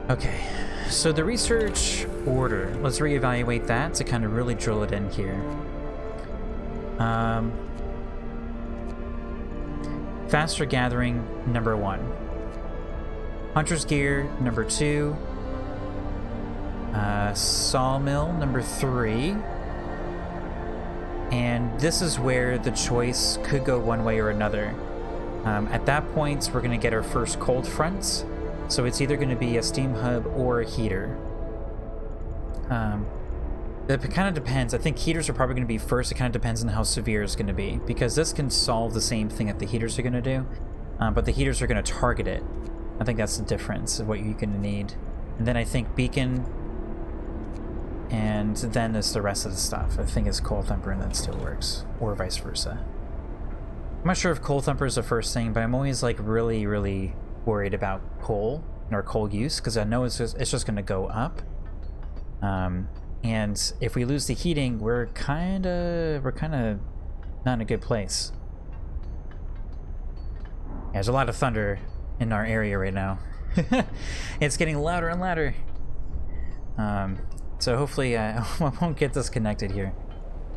Okay, so the research order, let's reevaluate that to kind of really drill it in here. Faster gathering, number 1. Hunter's gear, number 2. Sawmill, number 3. And this is where the choice could go one way or another. At that point, we're going to get our first cold front. So it's either going to be a steam hub or a heater. It kind of depends. I think heaters are probably going to be first. It kind of depends on how severe it's going to be, because this can solve the same thing that the heaters are going to do, but the heaters are going to target it. I think that's the difference of what you're going to need. And then I think beacon, and then it's the rest of the stuff. I think it's cold thumper and that still works, or vice versa. I'm not sure if cold thumper is the first thing, but I'm always like really worried about coal or coal use, because I know it's just going to go up. And if we lose the heating, we're kind of not in a good place. Yeah, there's a lot of thunder in our area right now. It's getting louder and louder. So hopefully I won't get disconnected here.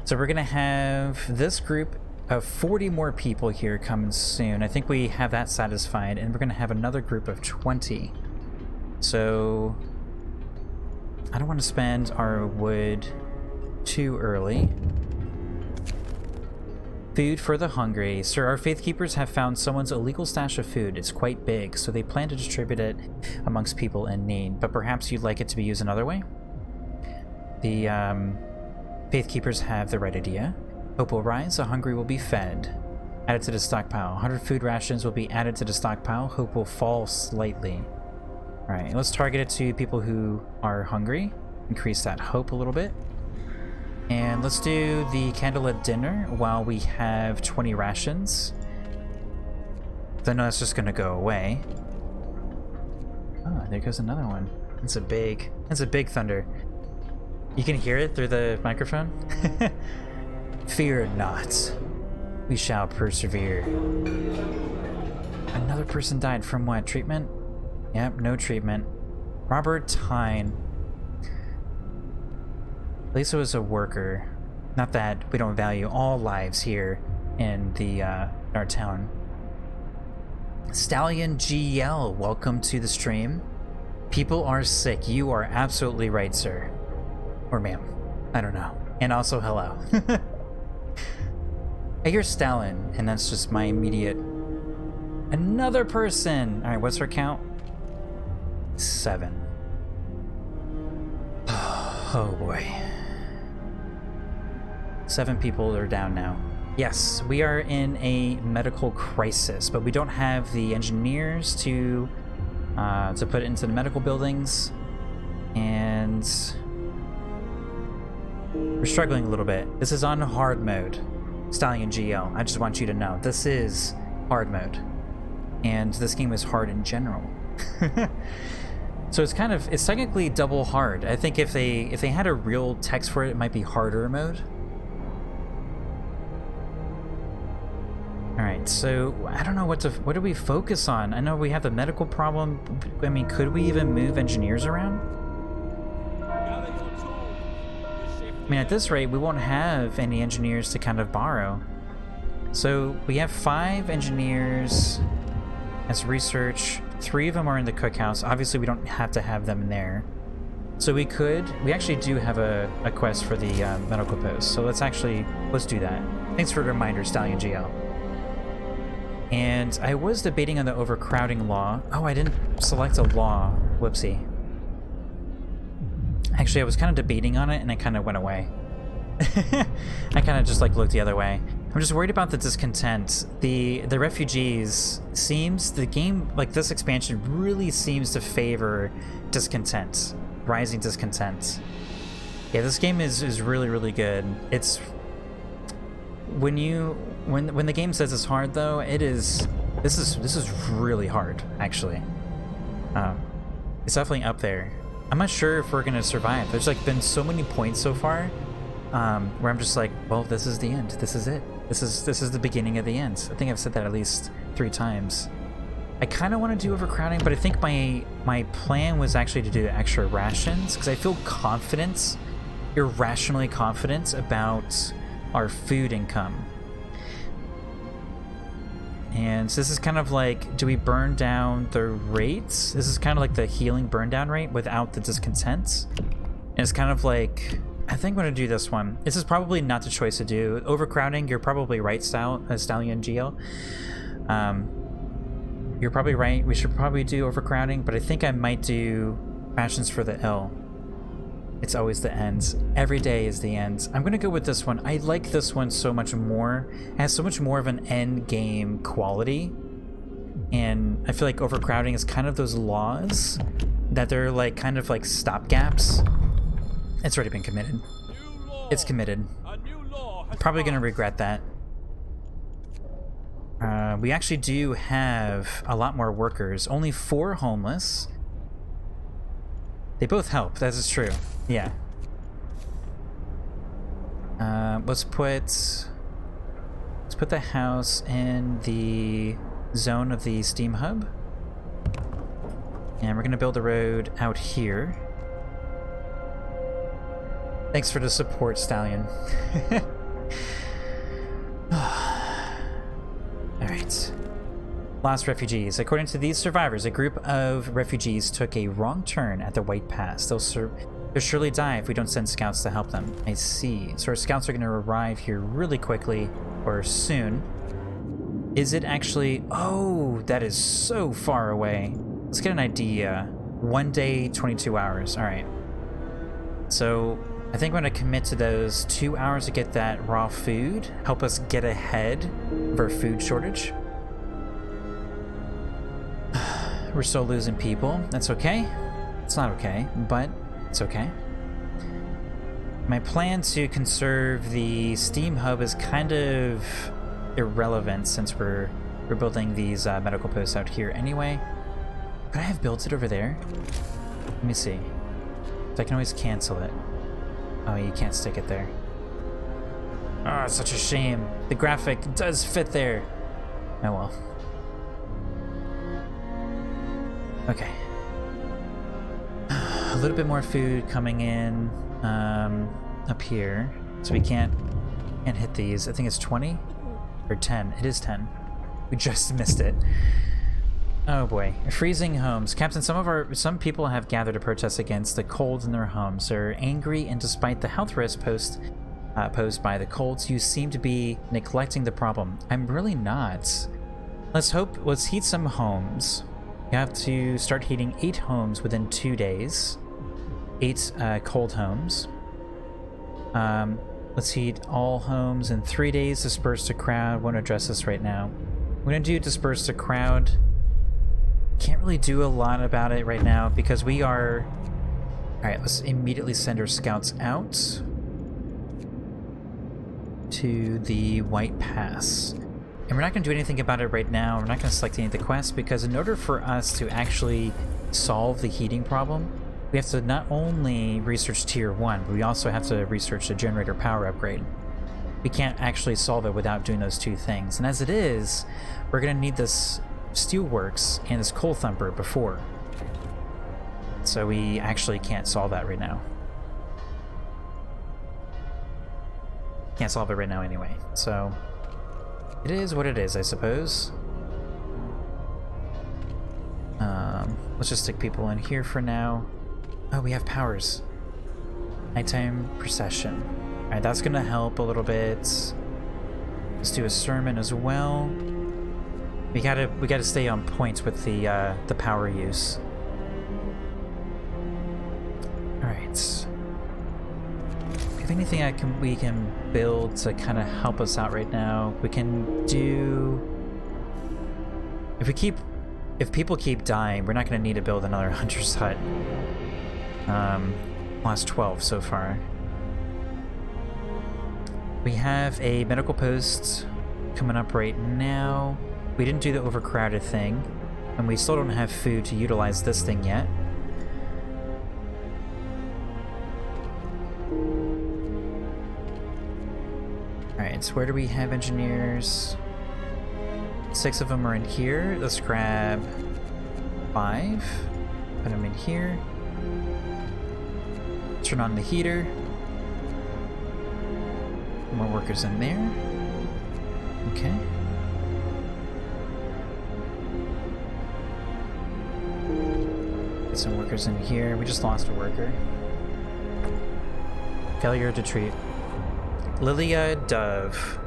So we're gonna have this group of 40 more people here coming soon. I think we have that satisfied, and we're gonna have another group of 20. So I don't want to spend our wood too early. Food for the hungry. Sir, our faith keepers have found someone's illegal stash of food. It's quite big, so they plan to distribute it amongst people in need. But perhaps you'd like it to be used another way? The faith keepers have the right idea. Hope will rise, the hungry will be fed. Added to the stockpile. 100 food rations will be added to the stockpile. Hope will fall slightly. Alright, let's target it to people who are hungry. Increase that hope a little bit. And let's do the candlelit dinner while we have 20 rations. I know that's just gonna go away. Oh, there goes another one. It's a big thunder. You can hear it through the microphone? Fear not. We shall persevere. Another person died from what? Treatment? Yep, no treatment. Robert Tyne. Lisa was a worker. Not that we don't value all lives here in our town. Stallion GL, welcome to the stream. People are sick. You are absolutely right, sir. Or ma'am. I don't know. And also hello. I hear Stallion, and that's just my immediate... Another person! Alright, what's her count? 7. Oh boy. 7 people are down now. Yes, we are in a medical crisis, but we don't have the engineers to put it into the medical buildings, and we're struggling a little bit. This is on hard mode. Stallion GL, I just want you to know, this is hard mode. And this game is hard in general. So it's technically double hard. I think if they had a real text for it, it might be harder mode. Alright, so I don't know what do we focus on? I know we have the medical problem. I mean, could we even move engineers around? I mean, at this rate, we won't have any engineers to kind of borrow. So we have 5 engineers as research. 3 of them are in the cookhouse. Obviously, we don't have to have them in there. So we actually do have a quest for the medical post. So let's do that. Thanks for the reminder, Stallion GL. And I was debating on the overcrowding law. Oh, I didn't select a law. Whoopsie. Actually, I was kind of debating on it, and it kind of went away. I kind of just looked the other way. I'm just worried about the discontent. The refugees the game, this expansion really seems to favor discontent, rising discontent. Yeah, this game is really good. It's when the game says it's hard though, this is really hard actually. It's definitely up there. I'm not sure if we're gonna survive. There's been so many points so far where I'm just well, this is the end. This is it. This is the beginning of the end. I think I've said that at least 3 times. I kind of want to do overcrowding, but I think my plan was actually to do extra rations because I feel confident, irrationally confident about our food income. And so this is kind of like, do we burn down the rates? This is kind of like the healing burn down rate without the discontent. And it's kind of like, I think I'm going to do this one. This is probably not the choice to do. Overcrowding, you're probably right, Stallion GL. You're probably right. We should probably do overcrowding, but I think I might do rations for the ill. It's always the end. Every day is the end. I'm going to go with this one. I like this one so much more. It has so much more of an end game quality. And I feel like overcrowding is kind of those laws that they're like kind of like stopgaps. It's already been committed. It's committed. Probably going to regret that. We actually do have a lot more workers. Only 4 homeless. They both help. That is true. Yeah. Let's put the house in the zone of the steam hub, and we're gonna build a road out here. Thanks for the support, Stallion. Alright. Lost refugees. According to these survivors, a group of refugees took a wrong turn at the White Pass. They'll surely die if we don't send scouts to help them. I see. So our scouts are going to arrive here really quickly, or soon. Is it actually... Oh, that is so far away. Let's get an idea. 1 day, 22 hours. Alright. So I think I'm going to commit to those 2 hours to get that raw food. Help us get ahead of our food shortage. We're still losing people. That's okay. It's not okay, but it's okay. My plan to conserve the steam hub is kind of irrelevant since we're building these medical posts out here anyway. Could I have built it over there? Let me see. So I can always cancel it. Oh, you can't stick it there. Oh, it's such a shame. The graphic does fit there. Oh well. Okay. A little bit more food coming in up here. So we can't hit these. I think it's 20 or 10. It is 10. We just missed it. Oh boy. Freezing homes. Captain, some people have gathered to protest against the cold in their homes. They're angry, and despite the health risk posed by the colds, you seem to be neglecting the problem. I'm really not. Let's heat some homes. You have to start heating 8 homes within 2 days. 8 cold homes. Let's heat all homes in 3 days. Disperse the crowd. Won't address this right now. We're gonna do disperse the crowd. Can't really do a lot about it right now because we are... Alright, let's immediately send our scouts out to the White Pass. And we're not going to do anything about it right now. We're not going to select any of the quests because in order for us to actually solve the heating problem, we have to not only research Tier 1, but we also have to research the generator power upgrade. We can't actually solve it without doing those 2 things. And as it is, we're going to need this Steelworks and this Coal Thumper before. So we actually can't solve that right now. Can't solve it right now anyway. So it is what it is, I suppose. Let's just stick people in here for now. Oh, we have powers. Nighttime procession. Alright, that's gonna help a little bit. Let's do a sermon as well. We gotta stay on point with the power use. Alright. If anything we can build to kind of help us out right now, we can do... If people keep dying, we're not going to need to build another hunter's hut. Last 12 so far. We have a medical post coming up right now. We didn't do the overcrowded thing, and we still don't have food to utilize this thing yet. Alright, so where do we have engineers? 6 of them are in here. Let's grab 5. Put them in here. Turn on the heater. More workers in there. Okay. Get some workers in here. We just lost a worker. Failure to treat. Lilia Dove.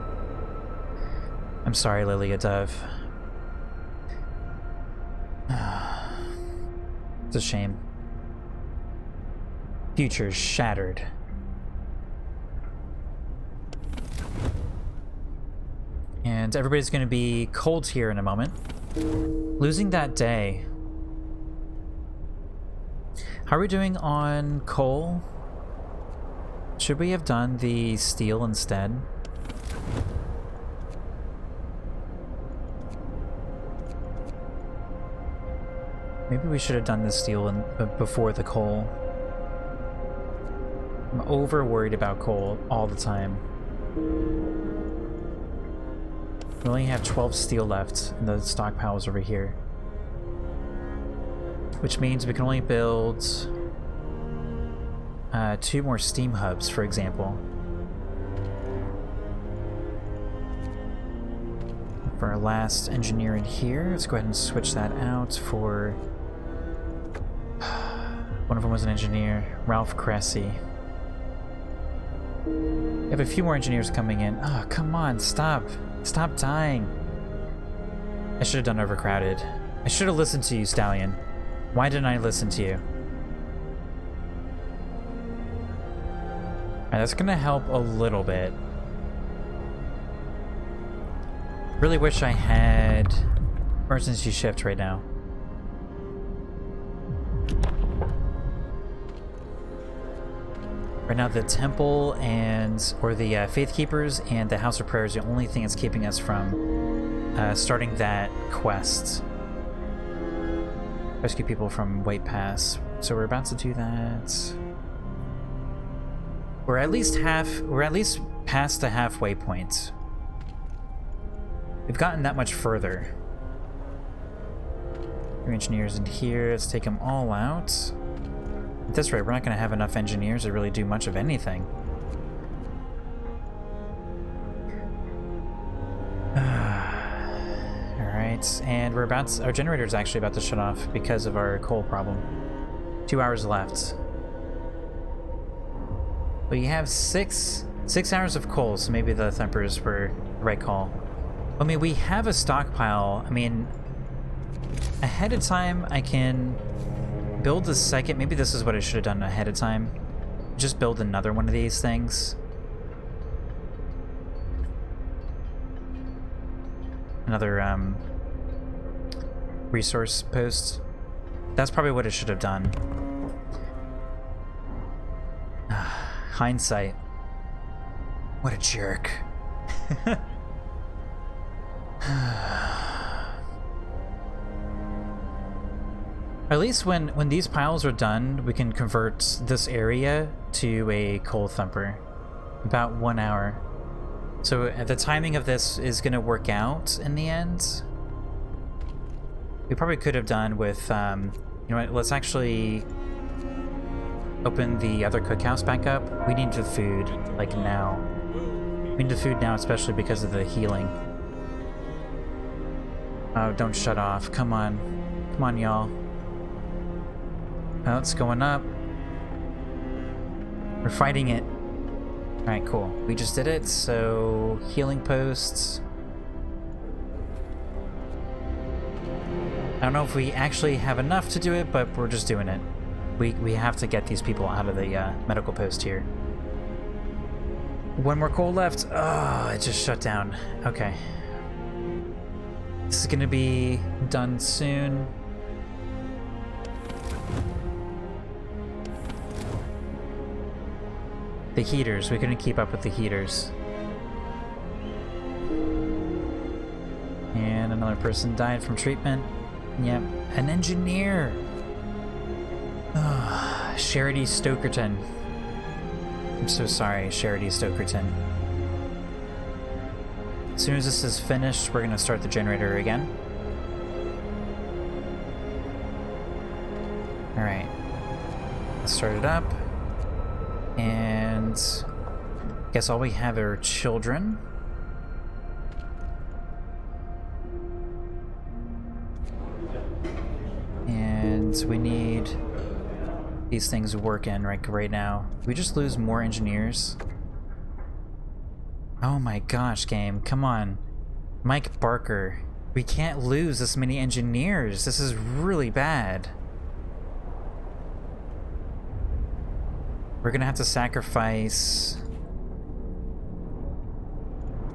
I'm sorry, Lilia Dove. It's a shame. Future shattered. And everybody's going to be cold here in a moment. Losing that day. How are we doing on coal? Should we have done the steel instead? Maybe we should have done the steel before the coal. I'm over worried about coal all the time. We only have 12 steel left in the stockpiles over here. Which means we can only build 2 more steam hubs, for example. For our last engineer in here, let's go ahead and switch that out for... One of them was an engineer, Ralph Cressy. We have a few more engineers coming in. Oh, come on, stop. Stop dying. I should have done overcrowded. I should have listened to you, Stallion. Why didn't I listen to you? Alright, that's gonna help a little bit. Really wish I had emergency shift right now. Right now, the temple or the Faith Keepers and the House of Prayer is the only thing that's keeping us from starting that quest. Rescue people from White Pass. So we're about to do that. We're at least past the halfway point. We've gotten that much further. 3 engineers in here. Let's take them all out. At this rate, we're not going to have enough engineers to really do much of anything. Alright, and our generator is actually about to shut off because of our coal problem. 2 hours left. But you have 6 hours of coal, so maybe the Thumpers were the right call. I mean, we have a stockpile. I mean, ahead of time, I can build the second. Maybe this is what I should have done ahead of time. Just build another one of these things. Another resource post. That's probably what I should have done. Hindsight. What a jerk. At least when these piles are done, we can convert this area to a coal thumper. About 1 hour. So the timing of this is going to work out in the end. We probably could have done with, you know what, let's actually open the other cookhouse back up. We need the food, like now. We need the food now, especially because of the healing. Oh, don't shut off. Come on. Come on, y'all. Oh, it's going up. We're fighting it. Alright, cool. We just did it, so healing posts. I don't know if we actually have enough to do it, but we're just doing it. We have to get these people out of the medical post here. 1 more coal left. Oh, it just shut down. Okay. This is gonna be done soon. The heaters, we couldn't keep up with the heaters. And another person died from treatment. Yep, an engineer. Charity Stokerton. I'm so sorry, Charity Stokerton. As soon as this is finished, we're going to start the generator again. Alright. Let's start it up. And guess all we have are children. And we need these things working right now. We just lose more engineers. Oh my gosh, game, come on. Mike Barker, we can't lose this many engineers. This is really bad. We're gonna have to sacrifice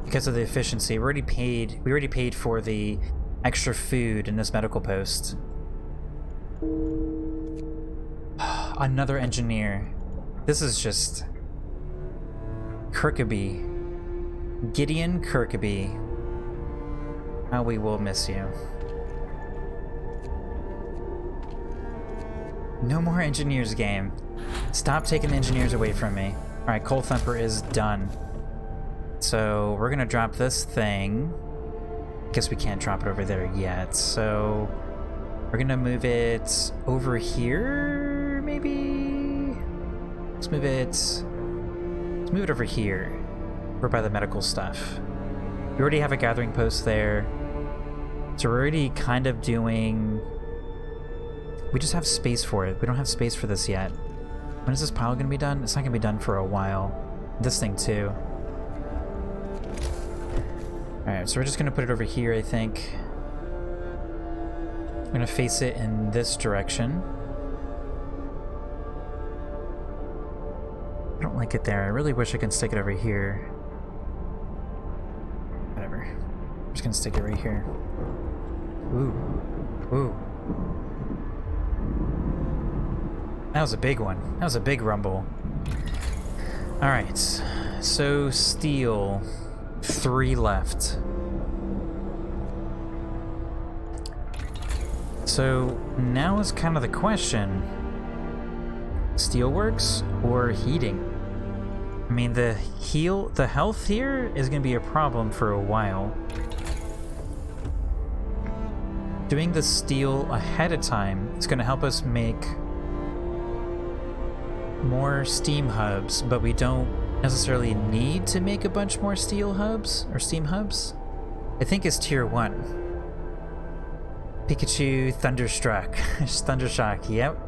because of the efficiency. We already paid for the extra food in this medical post. Another engineer. This is just Kirkaby. Gideon Kirkaby. How we will miss you. No more engineers, game. Stop taking the engineers away from me. Alright, Coal Thumper is done. So we're gonna drop this thing. Guess we can't drop it over there yet. So we're gonna move it over here, maybe? Let's move it over here. We're by the medical stuff. We already have a gathering post there. So we're already kind of doing... We just have space for it. We don't have space for this yet. When is this pile going to be done? It's not going to be done for a while. This thing too. Alright, so we're just going to put it over here, I think. I'm going to face it in this direction. I don't like it there. I really wish I could stick it over here. Whatever. I'm just going to stick it right here. Ooh. Ooh. That was a big one. That was a big rumble. Alright. So, steel. 3 left. So, now is kind of the question. Steelworks or heating? I mean, the health here is going to be a problem for a while. Doing the steel ahead of time is going to help us make more steam hubs, but we don't necessarily need to make a bunch more steel hubs or steam hubs. I think it's tier 1. Pikachu Thunderstruck. Thundershock, yep.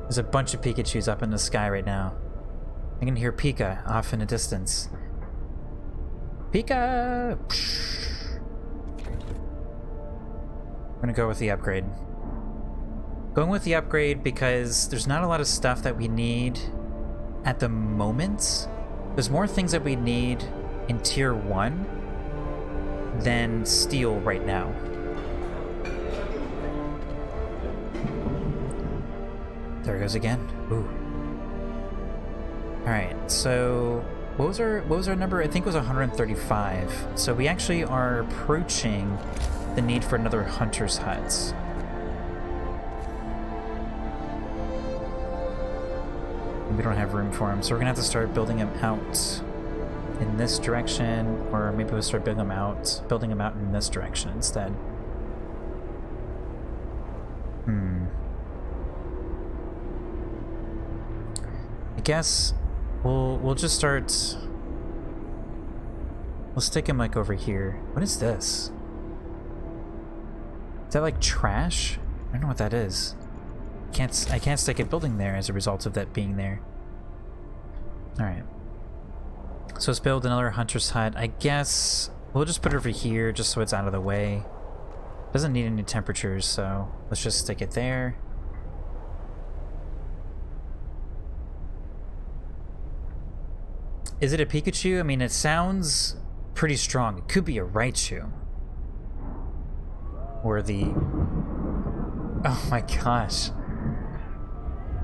There's a bunch of Pikachus up in the sky right now. I can hear Pika off in the distance. Pika! I'm gonna go with the upgrade. Going with the upgrade because there's not a lot of stuff that we need at the moment. There's more things that we need in tier 1 than steel right now. There it goes again. Ooh. Alright, so what was our number? I think it was 135. So we actually are approaching the need for another hunter's hut. We don't have room for them, so we're gonna have to start building them out in this direction, or maybe we'll start building them out in this direction instead. I guess we'll just start. We'll stick him like over here. What is this? Is that like trash? I don't know what that is. I can't stick a building there as a result of that being there. Alright. So let's build another hunter's hut. I guess we'll just put it over here just so it's out of the way. Doesn't need any temperatures, so let's just stick it there. Is it a Pikachu? I mean, it sounds pretty strong. It could be a Raichu. Or the... Oh my gosh.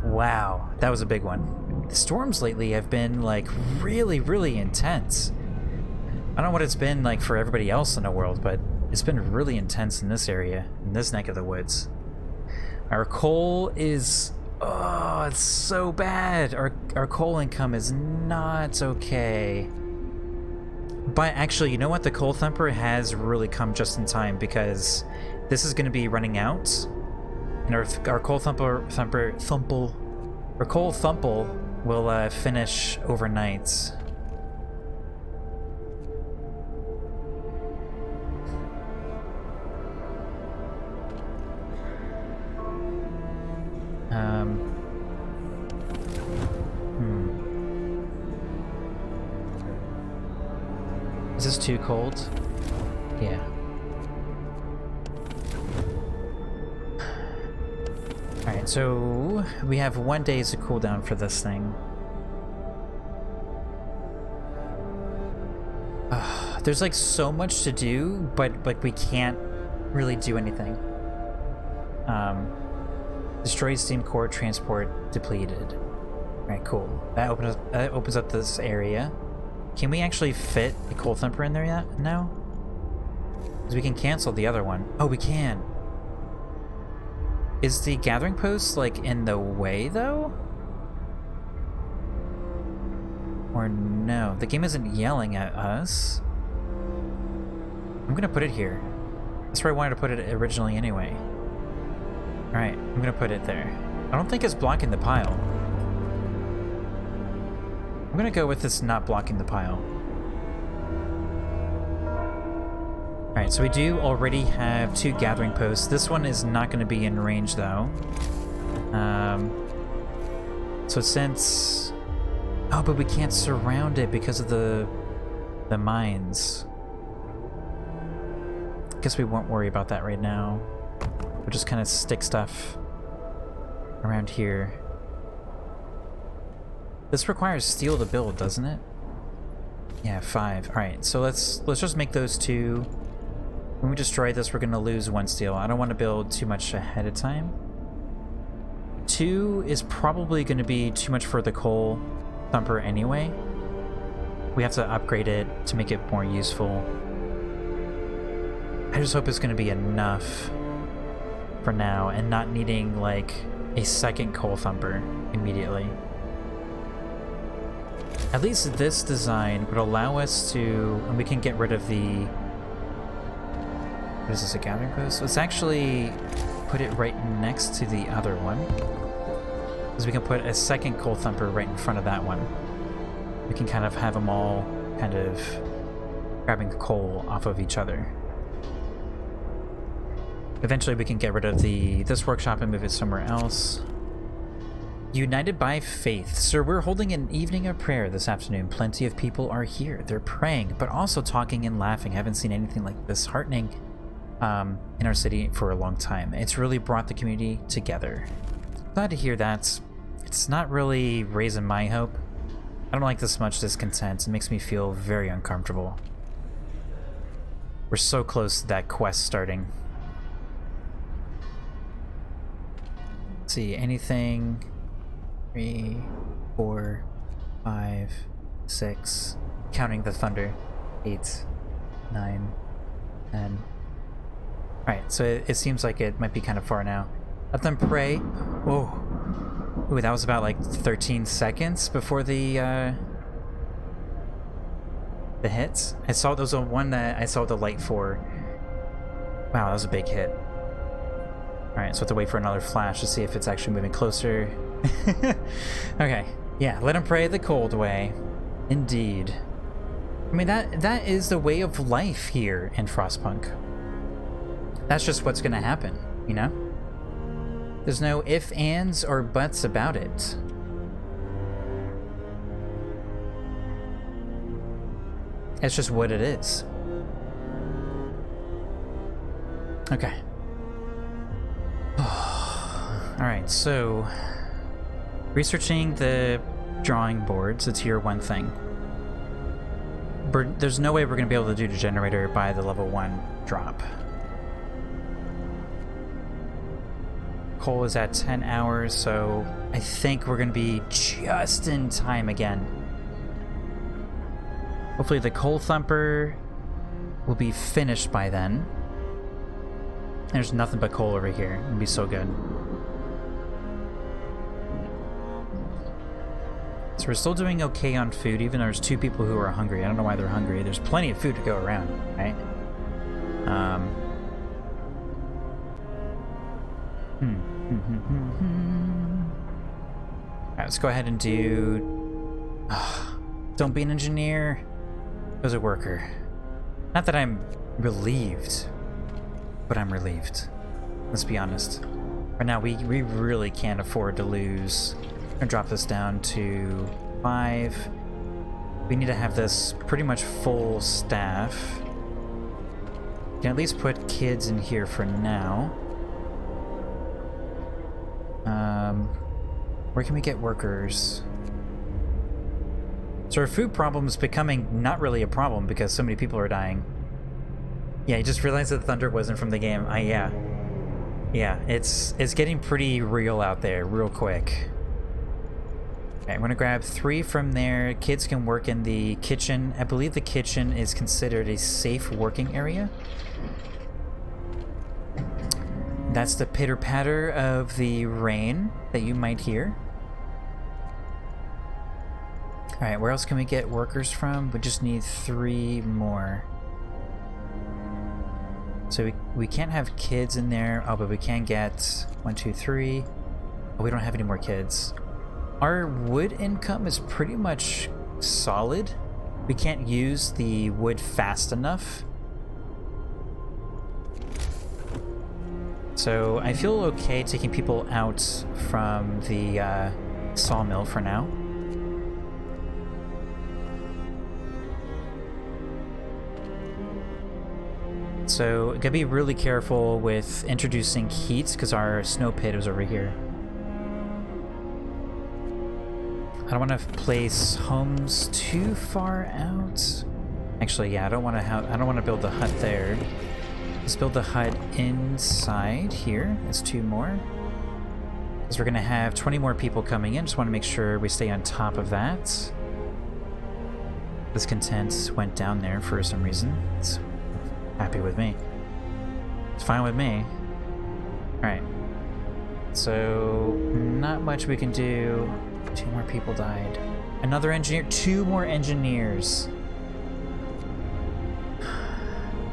Wow, that was a big one. The storms lately have been like really, really intense. I don't know what it's been like for everybody else in the world, but it's been really intense in this area, in this neck of the woods. Our coal is... Oh, it's so bad. Our coal income is not okay. But actually, you know what? The Coal Thumper has really come just in time, because this is going to be running out, and our Coal Coal Thumple will finish overnight. Is this too cold? Yeah. Alright, so we have 1 day as a cooldown for this thing. There's like so much to do, but like we can't really do anything. Destroy steam core transport depleted. Alright, cool. That opens up this area. Can we actually fit the Coal Thumper in there yet? No? Because we can cancel the other one. Oh, we can! Is the gathering post, like, in the way, though? Or no? The game isn't yelling at us. I'm gonna put it here. That's where I wanted to put it originally anyway. Alright, I'm gonna put it there. I don't think it's blocking the pile. I'm gonna go with this not blocking the pile. Alright, so we do already have 2 gathering posts. This one is not gonna be in range though. So since... Oh, but we can't surround it because of the mines. Guess we won't worry about that right now. We'll just kind of stick stuff around here. This requires steel to build, doesn't it? Yeah, 5. Alright, so let's just make those 2. When we destroy this, we're gonna lose 1 steel. I don't want to build too much ahead of time. 2 is probably gonna be too much for the Coal Thumper anyway. We have to upgrade it to make it more useful. I just hope it's gonna be enough for now and not needing like a second Coal Thumper immediately. At least this design would allow us to, and we can get rid of the, what is this, a gathering post? Let's actually put it right next to the other one, because we can put a second Coal Thumper right in front of that one. We can kind of have them all kind of grabbing coal off of each other. Eventually we can get rid of this workshop and move it somewhere else. United by faith. Sir, we're holding an evening of prayer this afternoon. Plenty of people are here. They're praying, but also talking and laughing. I haven't seen anything like this heartening in our city for a long time. It's really brought the community together. Glad to hear that. It's not really raising my hope. I don't like this much discontent. It makes me feel very uncomfortable. We're so close to that quest starting. Let's see, anything... 3, 4, 5, 6, counting the thunder, 8, 9, 10. Alright, so it seems like it might be kind of far now. Let them pray. Whoa. Ooh, that was about like 13 seconds before the hits. I saw there was one that I saw the light for. Wow, that was a big hit. Alright, so I have to wait for another flash to see if it's actually moving closer. Okay, yeah, let him pray the cold way. Indeed. I mean, that is the way of life here in Frostpunk. That's just what's gonna happen, you know? There's no ifs, ands, or buts about it. It's just what it is. Okay. Alright, so... researching the drawing boards, it's your one thing. There's no way we're going to be able to do the generator by the level 1 drop. Coal is at 10 hours, so I think we're going to be just in time again. Hopefully the Coal Thumper will be finished by then. There's nothing but coal over here. It'll be so good. So we're still doing okay on food, even though there's 2 people who are hungry. I don't know why they're hungry. There's plenty of food to go around, right? Alright, let's go ahead and do... don't be an engineer. It was a worker. Not that I'm relieved, but I'm relieved. Let's be honest. Right now, we really can't afford to lose. I'm gonna drop this down to 5. We need to have this pretty much full staff. Can at least put kids in here for now. Where can we get workers? So our food problem is becoming not really a problem because so many people are dying. Yeah, I just realized that the thunder wasn't from the game. Yeah. Yeah, it's getting pretty real out there real quick. Okay, I'm gonna grab 3 from there. Kids can work in the kitchen. I believe the kitchen is considered a safe working area. That's the pitter-patter of the rain that you might hear. Alright, where else can we get workers from? We just need 3 more. So we can't have kids in there. Oh, but we can get 1, 2, 3. Oh, we don't have any more kids. Our wood income is pretty much solid. We can't use the wood fast enough. So I feel okay taking people out from the sawmill for now. So gotta be really careful with introducing heat because our snow pit is over here. I don't want to place homes too far out. Actually, yeah, I don't want to build the hut there. Let's build the hut inside here. That's 2 more. Because we're gonna have 20 more people coming in. Just want to make sure we stay on top of that. Discontent went down there for some reason. It's happy with me. It's fine with me. Alright. So, not much we can do. 2 more people died. Another engineer. 2 more engineers.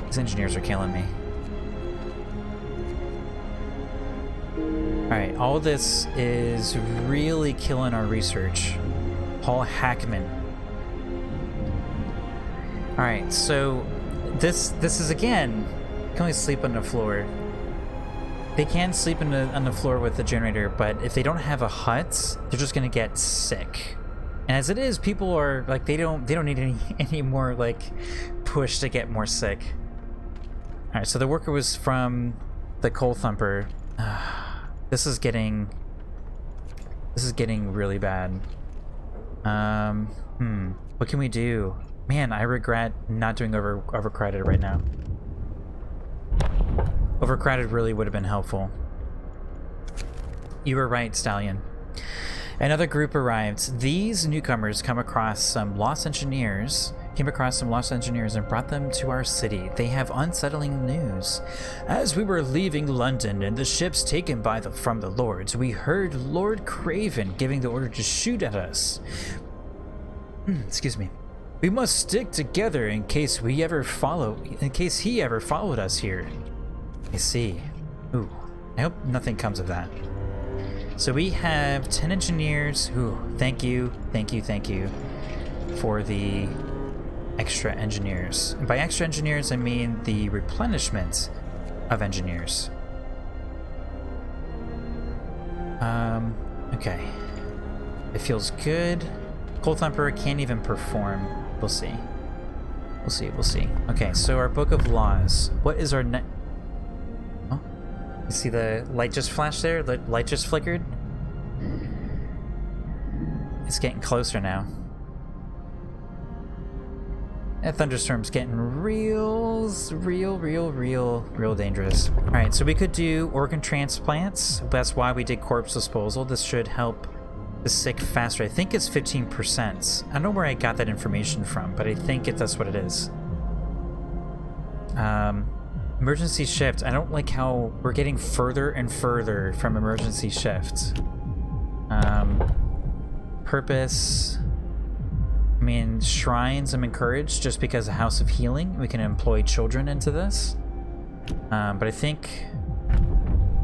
These engineers are killing me. Alright, all this is really killing our research. Paul Hackman. Alright, so this is again, can only sleep on the floor. They can sleep on the floor with the generator, but if they don't have a hut, they're just gonna get sick. And as it is, people are like they don't need any more like push to get more sick. Alright, so the worker was from the coal thumper. This is getting really bad. What can we do? Man, I regret not doing overcrowded right now. Overcrowded really would have been helpful. You were right, Stallion. Another group arrived. These newcomers came across some lost engineers and brought them to our city. They have unsettling news. As we were leaving London and the ships taken from the lords, we heard Lord Craven giving the order to shoot at us. Excuse me. We must stick together in case he ever followed us here. I see. Ooh, I hope nothing comes of that. So we have 10 engineers. Ooh, thank you for the extra engineers. And by extra engineers, I mean the replenishment of engineers. Okay. It feels good. Coal Thumper can't even perform. We'll see. We'll see. Okay, so our book of laws. What is our next... Oh, you see the light just flashed there? The light just flickered? It's getting closer now. That thunderstorm's getting real dangerous. Alright, so we could do organ transplants. That's why we did corpse disposal. This should help the sick faster. I think it's 15%. I don't know where I got that information from, but I think that's what it is. Emergency shift. I don't like how we're getting further and further from emergency shift. purpose. I mean, shrines I'm encouraged just because of House of Healing. We can employ children into this. But I think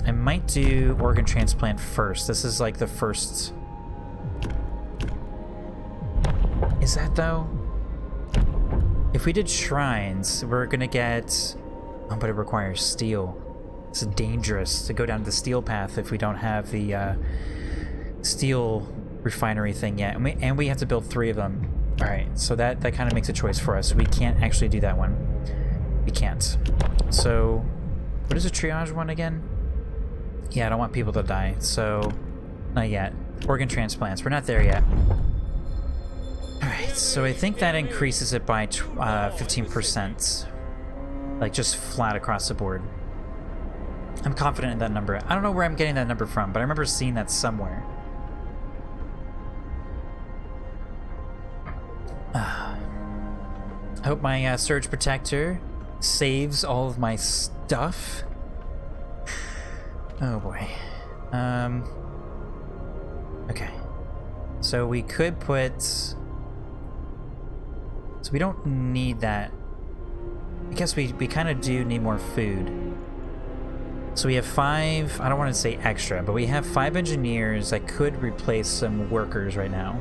I might do organ transplant first. This is like the first. Is that though? If we did shrines, we're gonna get... Oh, but it requires steel. It's dangerous to go down the steel path if we don't have the steel refinery thing yet. And we have to build 3 of them. Alright, so that kind of makes a choice for us. We can't actually do that one. We can't. So, what is a triage one again? Yeah, I don't want people to die, so not yet. Organ transplants, we're not there yet. Alright, so I think that increases it by 15%. Like, just flat across the board. I'm confident in that number. I don't know where I'm getting that number from, but I remember seeing that somewhere. I hope my Surge Protector saves all of my stuff. Oh boy. Okay. So we could put... So we don't need that. I guess we kind of do need more food. So we have 5, I don't want to say extra, but we have 5 engineers that could replace some workers right now.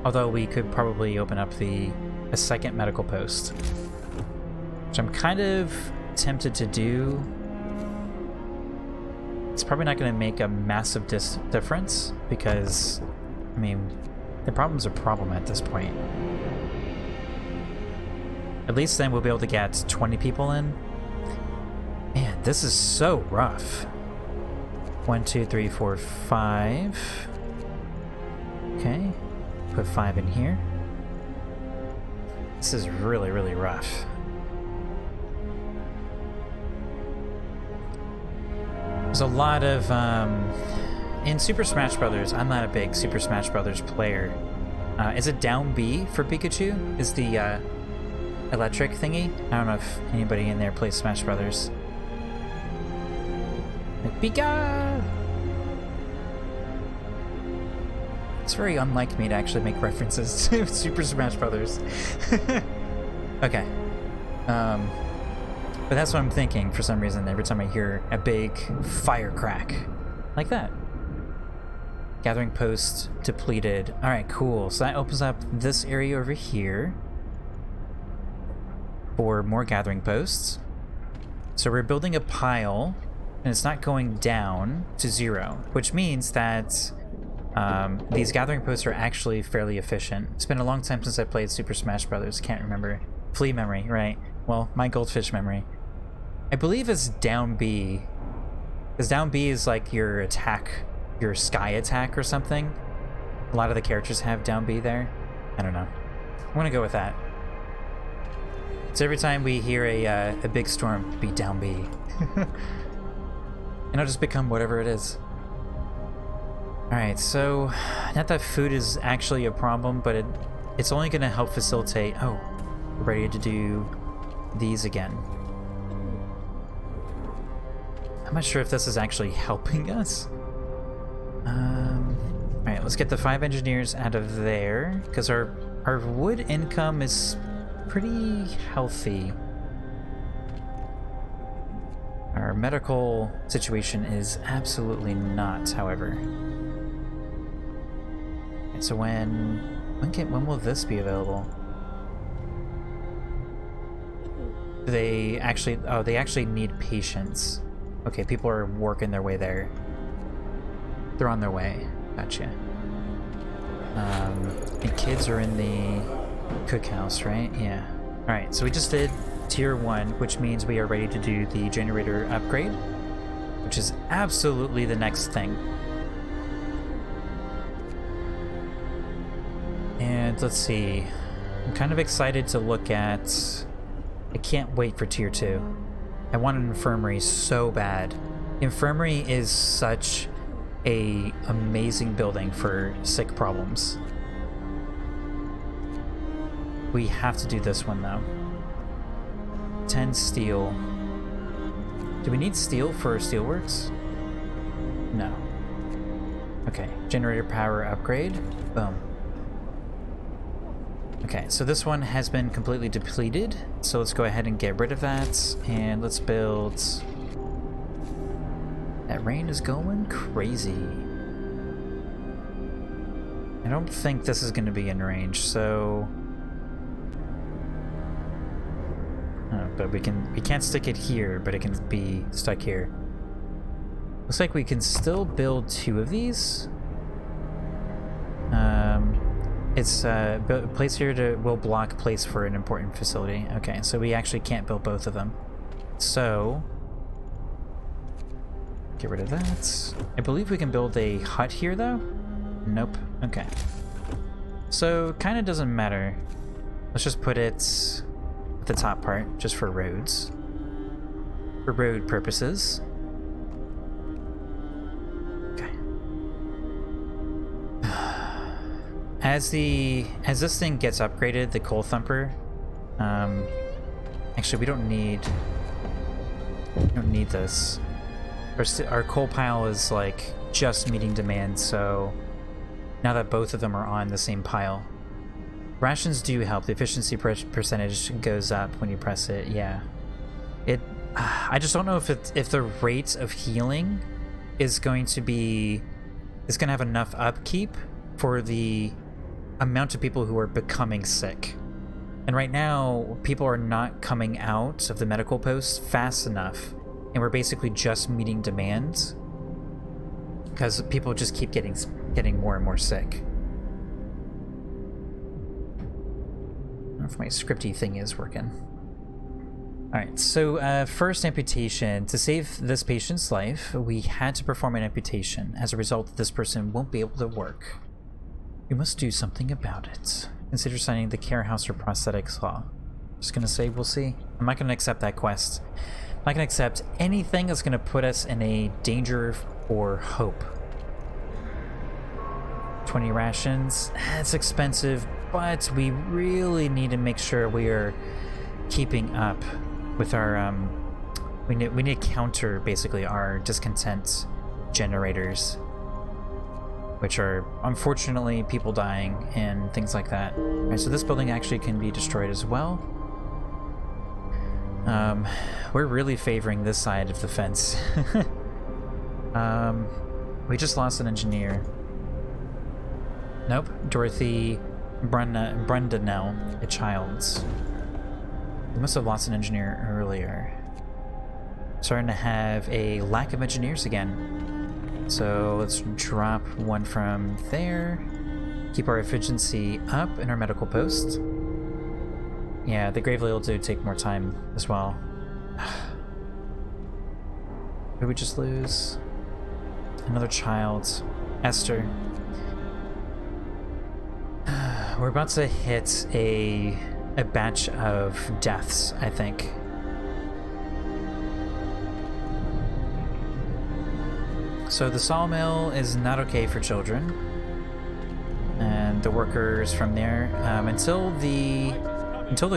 Although we could probably open up a second medical post, which I'm kind of tempted to do. It's probably not going to make a massive difference because, I mean, the problem's a problem at this point. At least then we'll be able to get 20 people in. Man, this is so rough. 1, 2, 3, 4, 5. Okay. Put 5 in here. This is really, really rough. There's a lot of, in Super Smash Brothers, I'm not a big Super Smash Brothers player. Is it down B for Pikachu? Is the, electric thingy? I don't know if anybody in there plays Smash Brothers. Like, Pika! It's very unlike me to actually make references to Super Smash Brothers. Okay. But that's what I'm thinking for some reason every time I hear a big fire crack. Like that. Gathering post depleted. Alright, cool. So that opens up this area over here for more gathering posts. So we're building a pile, and it's not going down to 0, which means that these gathering posts are actually fairly efficient. It's been a long time since I played Super Smash Brothers. Can't remember. Flea memory, right? Well, my goldfish memory. I believe it's down B. Because down B is like your attack, your sky attack or something. A lot of the characters have down B there. I don't know. I'm gonna go with that. So every time we hear a big storm, be down B. And it'll just become whatever it is. Alright, so not that food is actually a problem, but it's only going to help facilitate... Oh, we're ready to do these again. I'm not sure if this is actually helping us. Alright, let's get the 5 engineers out of there, because our wood income is pretty healthy. Our medical situation is absolutely not, however. And so when will this be available? They actually need patience. Okay, people are working their way there. They're on their way. Gotcha. And kids are in the cookhouse, right? Yeah. Alright, so we just did tier 1, which means we are ready to do the generator upgrade, which is absolutely the next thing. And let's see. I'm kind of excited to look at... I can't wait for tier 2. I want an infirmary so bad. Infirmary is such a amazing building for sick problems. We have to do this one though. 10 steel. Do we need steel for steelworks? No. Okay, generator power upgrade. Boom. Okay, so this one has been completely depleted, so let's go ahead and get rid of that, and let's build... That rain is going crazy. I don't think this is going to be in range, so... Oh, but we can't stick it here, but it can be stuck here. Looks like we can still build 2 of these. It's place here will block place for an important facility. Okay, so we actually can't build both of them. So get rid of that. I believe we can build a hut here though. Nope. Okay. So kind of doesn't matter. Let's just put it at the top part, just for roads. For road purposes. As this thing gets upgraded, the coal thumper, actually we don't need this. Our coal pile is like just meeting demand, so now that both of them are on the same pile. Rations do help. The efficiency percentage goes up when you press it. Yeah, I just don't know if the rate of healing is going to have enough upkeep for the amount of people who are becoming sick. And right now, people are not coming out of the medical posts fast enough, and we're basically just meeting demand because people just keep getting more and more sick. I don't know if my scripty thing is working. Alright, so first amputation. To save this patient's life, we had to perform an amputation. As a result, this person won't be able to work. We must do something about it. Consider signing the care house or prosthetics law. Just gonna say we'll see. I'm not gonna accept that quest. I'm not gonna accept anything that's gonna put us in a danger or hope. 20 rations. It's expensive, but we really need to make sure we are keeping up with our we need to counter basically our discontent generators, which are unfortunately people dying and things like that. Alright, so this building actually can be destroyed as well. We're really favoring this side of the fence. We just lost an engineer. Nope, Dorothy Brundinell, a child. We must have lost an engineer earlier. Starting to have a lack of engineers again. So let's drop one from there. Keep our efficiency up in our medical post. Yeah, the Gravely will take more time as well. Did we just lose? Another child. Esther. We're about to hit a batch of deaths, I think. So the sawmill is not okay for children, and the workers from there, until the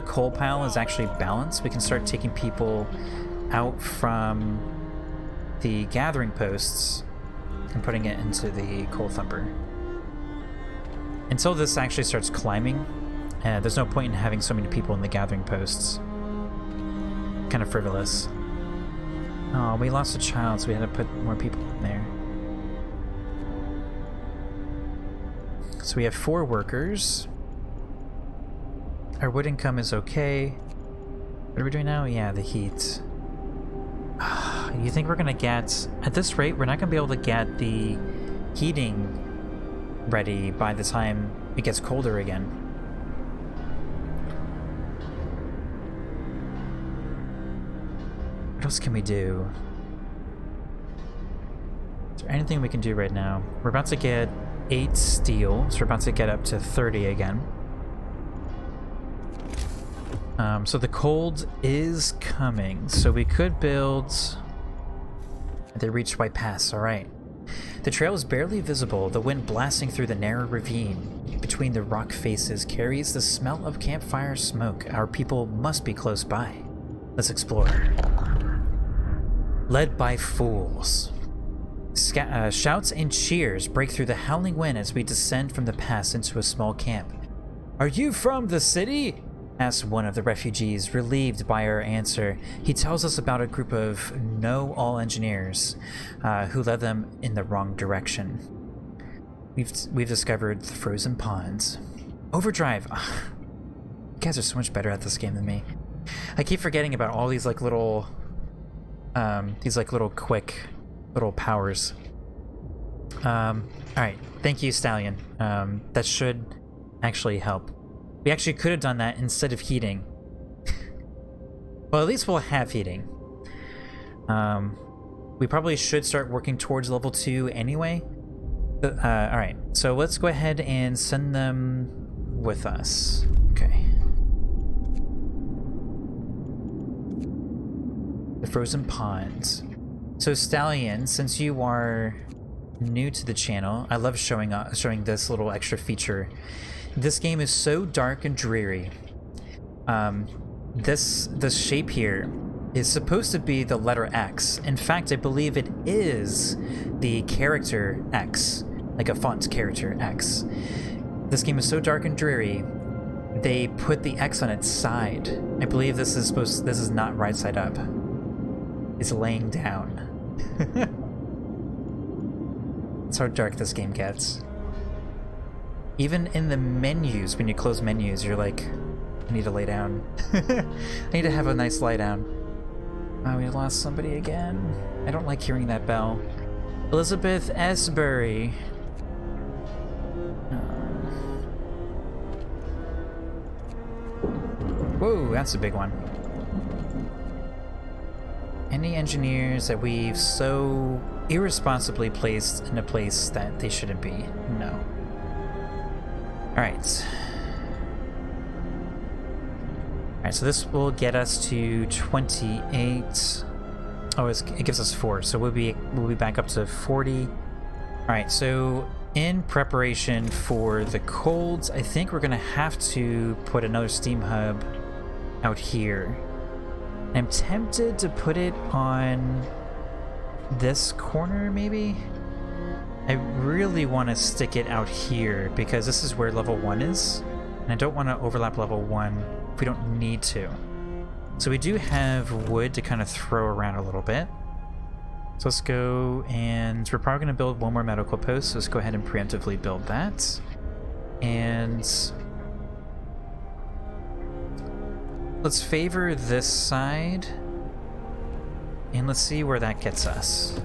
coal pile is actually balanced, we can start taking people out from the gathering posts and putting it into the coal thumper. Until this actually starts climbing, there's no point in having so many people in the gathering posts. Kind of frivolous. Oh, we lost a child, so we had to put more people in there. So we have 4 workers. Our wood income is okay. What are we doing now? Yeah, the heat. You think we're gonna get... At this rate, we're not gonna be able to get the heating ready by the time it gets colder again. What else can we do? Is there anything we can do right now? We're about to get 8 steel, so we're about to get up to 30 again. So the cold is coming, so we could build... They reached White Pass, alright. The trail is barely visible, the wind blasting through the narrow ravine between the rock faces carries the smell of campfire smoke. Our people must be close by. Let's explore. Led by fools. Shouts and cheers break through the howling wind as we descend from the pass into a small camp. "Are you from the city?" asks one of the refugees, relieved by our answer. He tells us about a group of know-all engineers who led them in the wrong direction. We've discovered the frozen ponds. Overdrive. You guys are so much better at this game than me. I keep forgetting about all these like little quick little powers. Alright, thank you, Stallion. That should actually help. We actually could have done that instead of heating. Well, at least we'll have heating. We probably should start working towards level 2 anyway. Alright, so let's go ahead and send them with us. Okay. The frozen ponds. So Stallion, since you are new to the channel, I love showing this little extra feature. This game is so dark and dreary. This shape here is supposed to be the letter X. In fact, I believe it is the character X, like a font character X. This game is so dark and dreary, they put the X on its side. I believe this is not right side up. It's laying down. That's how dark this game gets. Even in the menus, when you close menus, you're like, I need to lay down. I need to have a nice lie down. Oh, we lost somebody again. I don't like hearing that bell. Elizabeth Esbury. Whoa, that's a big one. Any engineers that we've so irresponsibly placed in a place that they shouldn't be? No. Alright. Alright, so this will get us to 28. Oh, it gives us 4, so we'll be back up to 40. Alright, so in preparation for the colds, I think we're gonna have to put another steam hub out here. I'm tempted to put it on this corner, maybe? I really want to stick it out here because this is where level 1 is, and I don't want to overlap level 1 if we don't need to. So we do have wood to kind of throw around a little bit. So let's go, and we're probably going to build one more medical post, so let's go ahead and preemptively build that. And let's favor this side, and let's see where that gets us.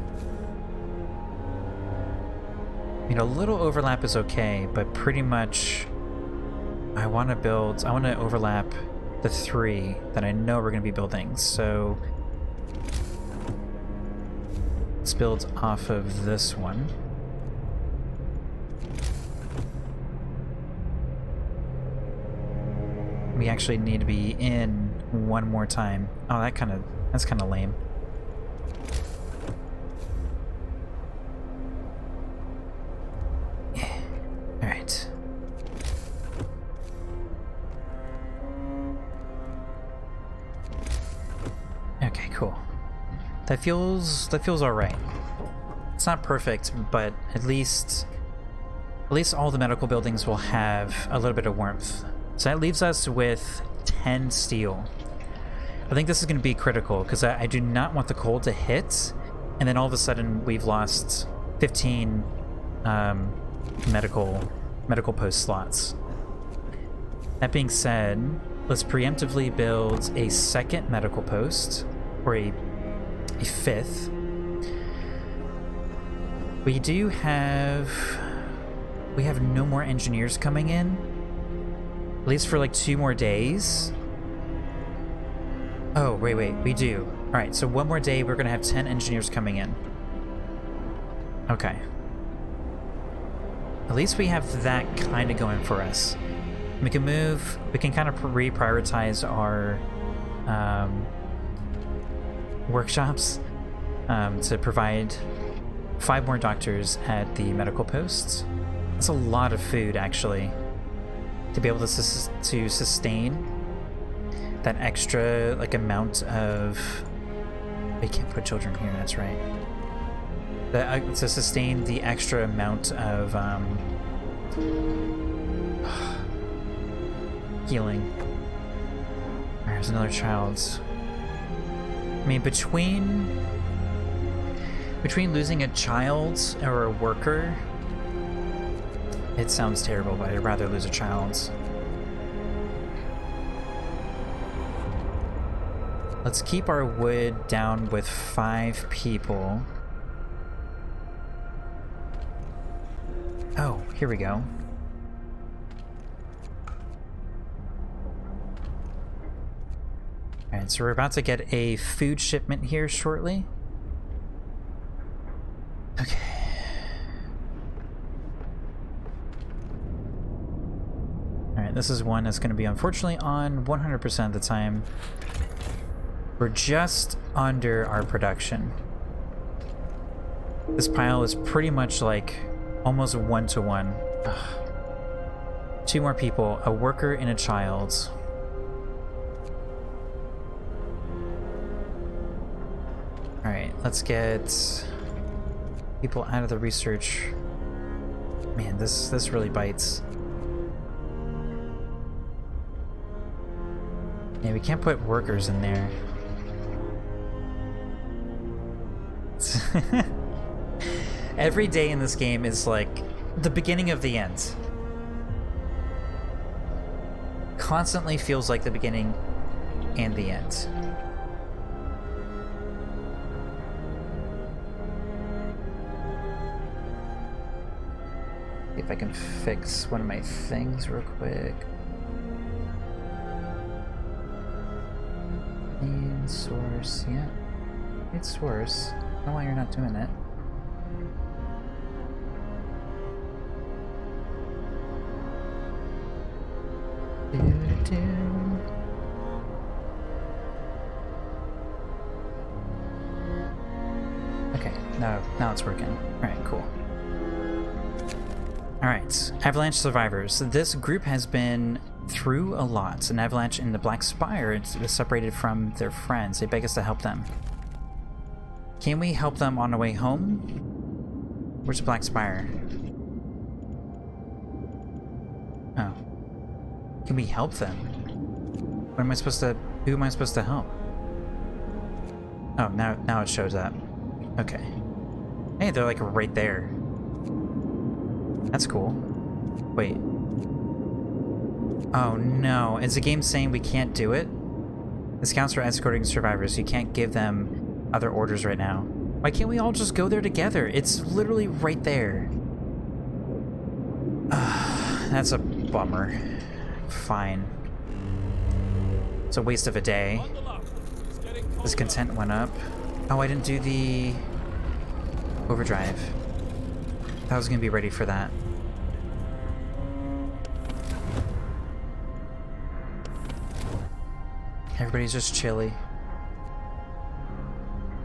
I mean, a little overlap is okay, but pretty much I want to overlap the 3 that I know we're going to be building. So let's build off of this one. We actually need to be in one more time. Oh, that's kind of lame. All right. Okay, cool. That feels all right. It's not perfect, but at least all the medical buildings will have a little bit of warmth. So that leaves us with 10 steel. I think this is going to be critical because I do not want the cold to hit, and then all of a sudden we've lost 15 medical post slots. That being said, let's preemptively build a second medical post, or a 5th. We have no more engineers coming in, at least for like 2 more days. Oh, wait, we do. Alright, so 1 more day, we're gonna have 10 engineers coming in. Okay. At least we have that kind of going for us. We can kind of reprioritize our workshops to provide 5 more doctors at the medical posts. That's a lot of food, actually, to be able to sustain that extra amount of... We can't put children here, that's right. to sustain the extra amount of healing. There's another child. I mean, between losing a child or a worker, it sounds terrible, but I'd rather lose a child. Let's keep our wood down with 5 people. Oh, here we go. Alright, so we're about to get a food shipment here shortly. Okay. Alright, this is one that's going to be unfortunately on 100% of the time. We're just under our production. This pile is pretty much like almost 1-to-1. Ugh. 2 more people, a worker and a child. Alright, let's get people out of the research. Man, this really bites. Yeah, we can't put workers in there. Every day in this game is like the beginning of the end. Constantly feels like the beginning and the end. See if I can fix one of my things real quick. Main source, yeah. It's source. I don't know why you're not doing it. Okay, now it's working. Alright, cool. Alright, Avalanche survivors. This group has been through a lot. An avalanche in the Black Spire is separated from their friends. They beg us to help them. Can we help them on the way home? Where's the Black Spire? Oh. Can we help them? What am I supposed to... Who am I supposed to help? Oh, now it shows up. Okay. Hey, they're like right there. That's cool. Wait. Oh no, is the game saying we can't do it? The scouts are escorting survivors. You can't give them other orders right now. Why can't we all just go there together? It's literally right there. That's a bummer. Fine. It's a waste of a day. This content went up. Oh, I didn't do the overdrive. I was gonna be ready for that. Everybody's just chilly.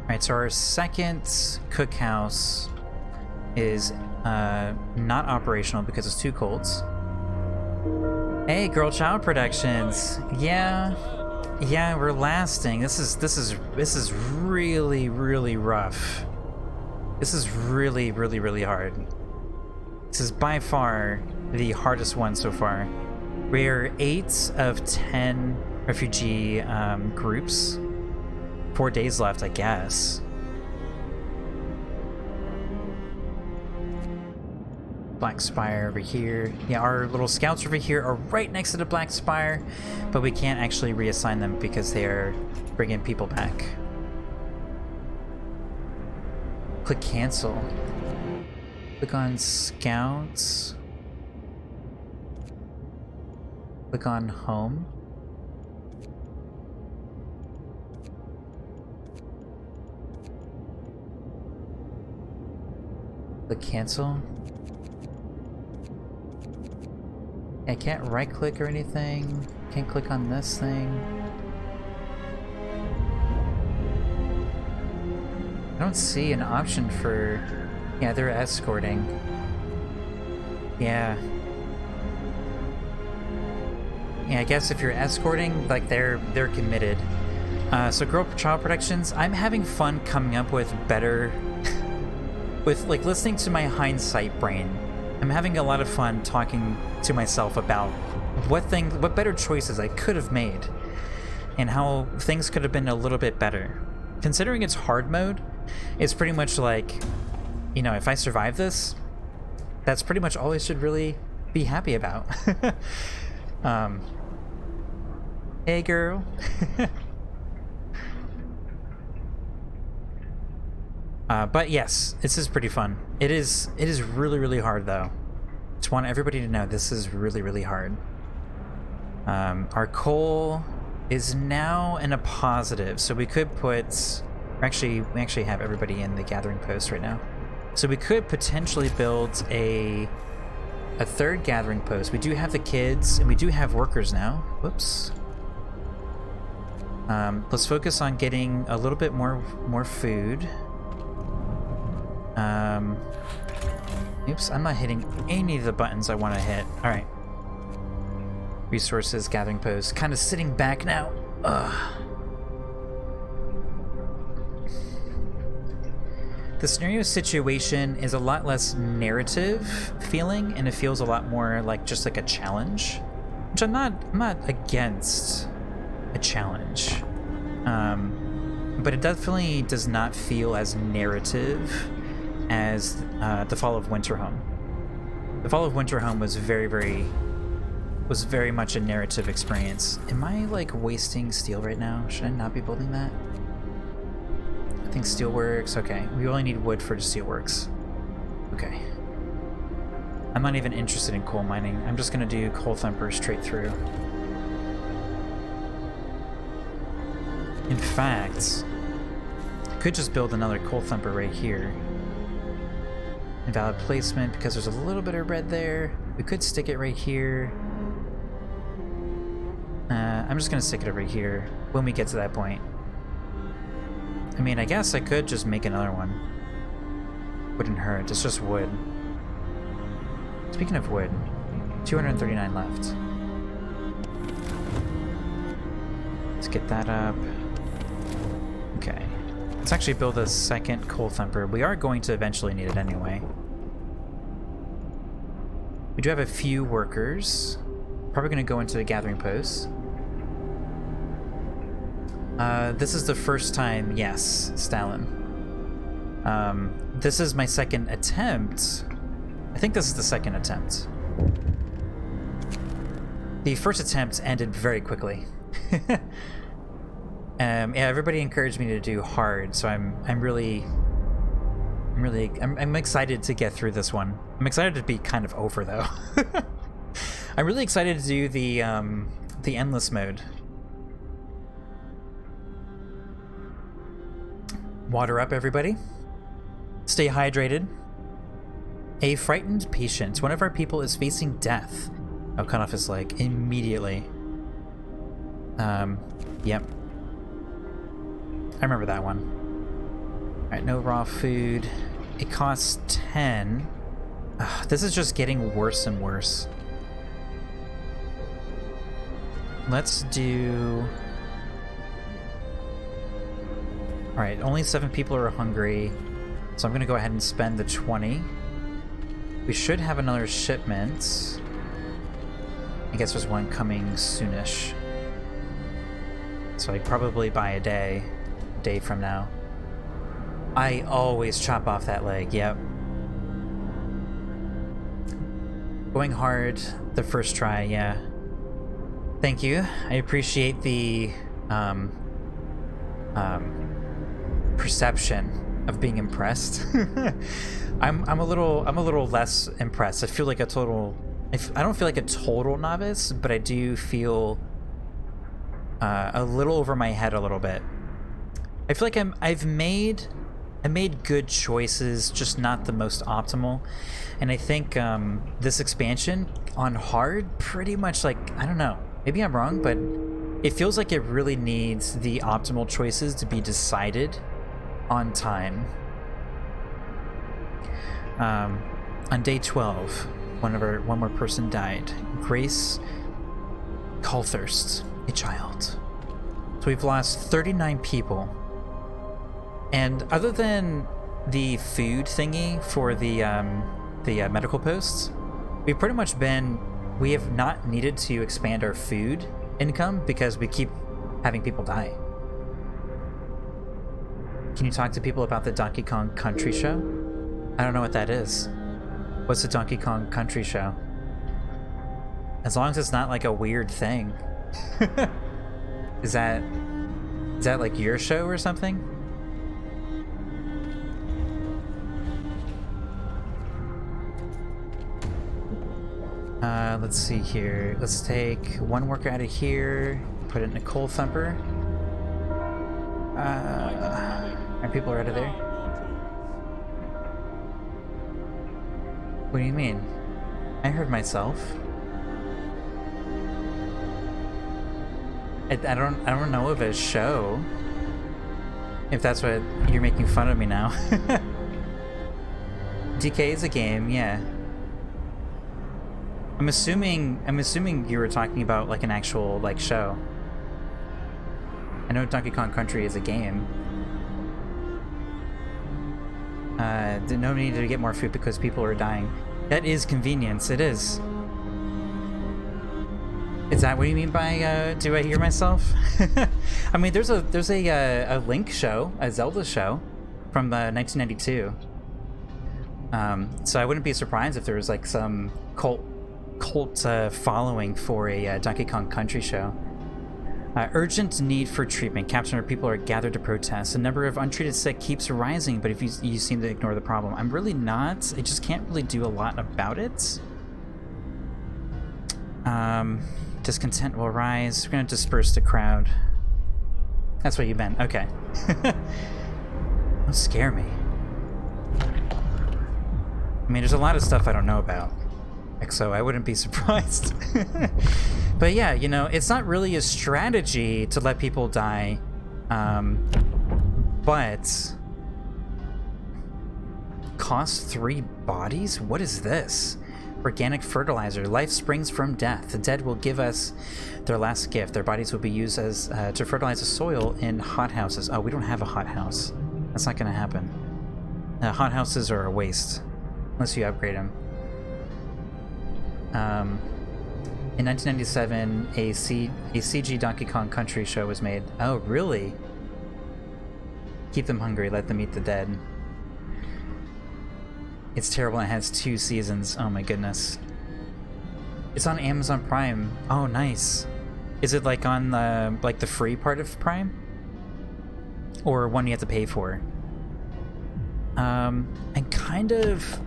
Alright, so our second cookhouse is not operational because it's too cold. Hey, Girl Child Productions. Yeah, we're lasting. This is really, really rough. This is really, really, really hard. This is by far the hardest one so far. We're 8 of 10 refugee groups. 4 days left, I guess. Black Spire over here. Yeah, our little scouts over here are right next to the Black Spire, but we can't actually reassign them because they are bringing people back. Click cancel. Click on scouts. Click on home. Click cancel. I can't right click or anything. Can't click on this thing. I don't see an option for... Yeah, they're escorting. Yeah. Yeah, I guess if you're escorting, like, they're committed. So Girl Child Productions, I'm having fun coming up with better with like listening to my hindsight brain, I'm having a lot of fun talking to myself about what better choices I could have made and how things could have been a little bit better. Considering it's hard mode, it's pretty much like, you know, if I survive this, that's pretty much all I should really be happy about. Hey girl. But yes, this is pretty fun. It is really, really hard though. Just want everybody to know this is really, really hard. Our coal is now in a positive, so we could put... we actually have everybody in the gathering post right now. So we could potentially build a third gathering post. We do have the kids, and we do have workers now. Whoops. Let's focus on getting a little bit more food. Oops, I'm not hitting any of the buttons I want to hit. All right. Resources, gathering post. Kind of sitting back now. Ugh. The scenario situation is a lot less narrative feeling, and it feels a lot more like just like a challenge. Which I'm not against a challenge. But it definitely does not feel as narrative as the Fall of Winterhome. The Fall of Winterhome was very much a narrative experience. Am I like wasting steel right now? Should I not be building that? I think steel works. Okay, we only need wood for the steel works. Okay. I'm not even interested in coal mining. I'm just gonna do coal thumper straight through. In fact, I could just build another coal thumper right here. Invalid placement because there's a little bit of red there. We could stick it right here. I'm just gonna stick it right here when we get to that point. I mean, I guess I could just make another one. Wouldn't hurt. It's just wood. Speaking of wood, 239 left. Let's get that up. Okay. Let's actually build a second coal thumper. We are going to eventually need it anyway. We do have a few workers. Probably going to go into the gathering post. This is the first time, yes, Stalin. This is my second attempt. I think this is the second attempt. The first attempt ended very quickly. Yeah, everybody encouraged me to do hard, so I'm excited to get through this one. I'm excited to be kind of over though. I'm really excited to do the endless mode. Water up, everybody. Stay hydrated. A frightened patient. One of our people is facing death. I'll cut off his leg immediately. Yep. I remember that one. Alright, no raw food. It costs 10. Ugh, this is just getting worse and worse. Let's do... Alright, only 7 people are hungry, so I'm going to go ahead and spend the 20. We should have another shipment. I guess there's one coming soonish. So I probably buy a day from now. I always chop off that leg, yep. Going hard the first try, yeah. Thank you. I appreciate the perception of being impressed. I'm a little less impressed. I feel like a total... I don't feel like a total novice, but I do feel a little over my head a little bit. I feel like I made good choices, just not the most optimal. And I think this expansion on hard pretty much, like, I don't know, maybe I'm wrong, but it feels like it really needs the optimal choices to be decided on time. On day 12, one more person died. Grace Calthirst, a child. So we've lost 39 people. And other than the food thingy for the medical posts, we've pretty much been, we have not needed to expand our food income because we keep having people die. Can you talk to people about the Donkey Kong Country show? I don't know what that is. What's the Donkey Kong Country show? As long as it's not like a weird thing. Is that like your show or something? Let's see here. Let's take one worker out of here, put it in a coal thumper. Our people are out of there. What do you mean? I heard myself. I don't know of a show. If that's what you're making fun of me now. DK is a game, yeah. I'm assuming you were talking about like an actual like show. I know Donkey Kong Country is a game. No need to get more food because people are dying. That is convenience. It is. Is that what you mean by do I hear myself? I mean, there's a Link show, a Zelda show, from 1992. So I wouldn't be surprised if there was like some cult following for a Donkey Kong Country show. Urgent need for treatment. Caps number of people are gathered to protest. The number of untreated sick keeps rising, but if you seem to ignore the problem. I'm really not. I just can't really do a lot about it. Discontent will rise. We're gonna disperse the crowd. That's what you meant. Okay. Don't scare me. I mean, there's a lot of stuff I don't know about. So I wouldn't be surprised. But yeah, you know, it's not really a strategy to let people die. But cost 3 bodies? What is this? Organic fertilizer. Life springs from death. The dead will give us their last gift. Their bodies will be used as to fertilize the soil in hothouses. Oh, we don't have a hothouse. That's not going to happen. Hothouses are a waste unless you upgrade them. In 1997, a CG Donkey Kong Country show was made. Oh, really? Keep them hungry, let them eat the dead. It's terrible, it has 2 seasons. Oh my goodness. It's on Amazon Prime. Oh, nice. Is it like on the free part of Prime? Or one you have to pay for? And kind of...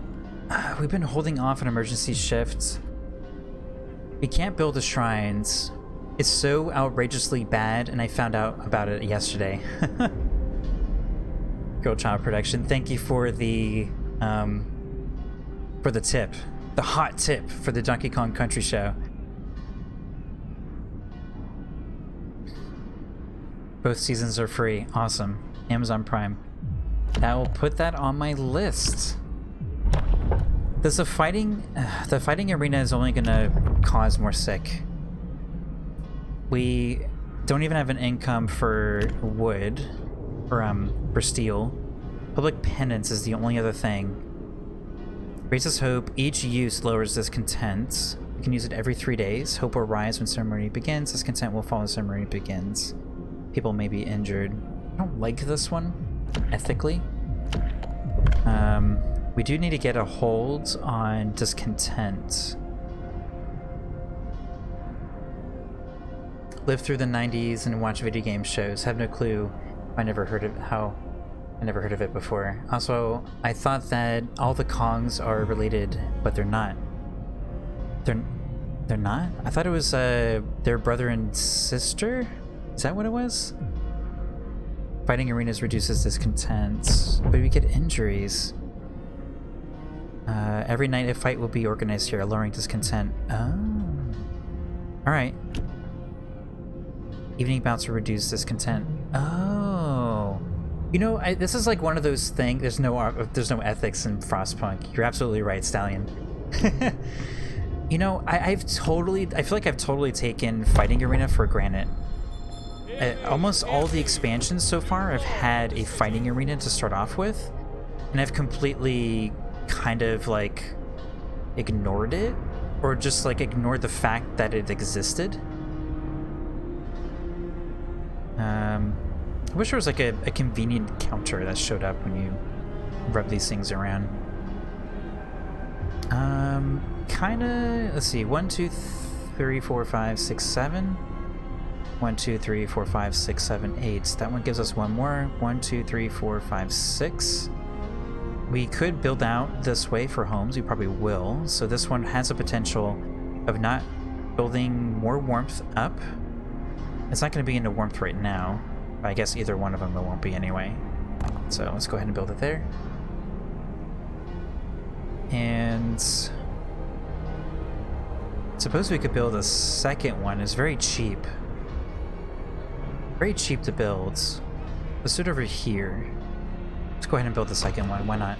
we've been holding off an emergency shift. We can't build the shrines. It's so outrageously bad, and I found out about it yesterday. Girl Child Production, thank you for the tip. The hot tip for the Donkey Kong Country show. Both seasons are free. Awesome. Amazon Prime. I will put that on my list. Does the fighting arena is only gonna cause more sick. We don't even have an income for wood, or for steel. Public penance is the only other thing. Raises hope. Each use lowers discontent. You can use it every 3 days. Hope will rise when ceremony begins. Discontent will fall when ceremony begins. People may be injured. I don't like this one, ethically. We do need to get a hold on discontent. Live through the 90s and watch video game shows. Have no clue. I never heard of it before. Also, I thought that all the Kongs are related, but they're not. They're not? I thought it was their brother and sister? Is that what it was? Fighting arenas reduces discontent, but we get injuries. Every night a fight will be organized here, lowering discontent. Oh. Alright. Evening bouts will reduce discontent. Oh. You know, this is like one of those things. There's no ethics in Frostpunk. You're absolutely right, Stallion. You know, I feel like I've totally taken Fighting Arena for granted. Almost all the expansions so far have had a Fighting Arena to start off with. and I've completely kind of like ignored it, or just like ignored the fact that it existed. I wish there was like a convenient counter that showed up when you rub these things around. Kinda, let's see, 1, 2, 3, 4, 5, 6, 7. 1, 2, 3, 4, 5, 6, 7, 8. That one gives us one more. 1, 2, 3, 4, 5, 6. We could build out this way for homes. We probably will. So this one has a potential of not building more warmth up. It's not going to be into warmth right now. I guess either one of them it won't be anyway. So let's go ahead and build it there. And suppose we could build a second one. It's very cheap. Very cheap to build. Let's do it over here. Let's go ahead and build the second one. Why not?